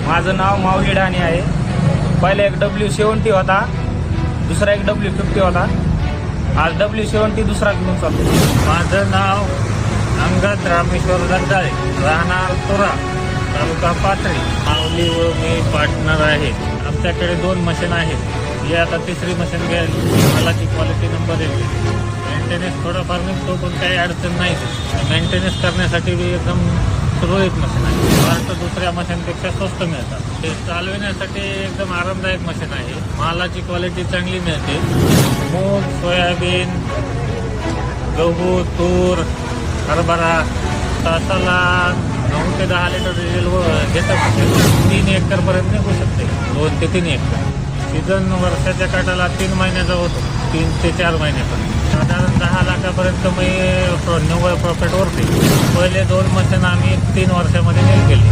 माझं नाव माऊली डाणी आहे. पहिला एक W70 होता, दुसरा एक W50 होता. आज W70 दुसरा घेऊन चालतो. माझं नाव अंगद रामेश्वर जगदाळे, राहणार तुरा, तालुका पाथरी. माऊली व मी पार्टनर आहे. आमच्याकडे 2 मशीन आहेत. ही आता 3री मशीन घ्यायला मालाची क्वालिटी नंबर 1. मेंटेनन्स थोडाफार निघतो, पण काही अडचण नाही. मेंटेनन्स करण्यासाठी बी एकदम सुरळीत मशीन आहे. पार्ट दुसऱ्या मशीनपेक्षा स्वस्त मिळतात. ते चालविण्यासाठी एकदम आरामदायक मशीन आहे. मालाची क्वालिटी चांगली मिळते. मूग, सोयाबीन, गहू, तूर, हरभरा तासाला 9 ते 10 लिटर डिझेल घेतात. 3 एकरपर्यंत निघू शकते. 2 ते 3 एकर. सीझन वर्षाच्या काटाला 3 महिन्याचा होतो. 3 ते 4 महिन्यापर्यंत साधारण 10 लाखापर्यंत मी निव्वळ प्रॉफिट वरते. पहिले 2 मशीन आम्ही 3 वर्षामध्ये नील केले.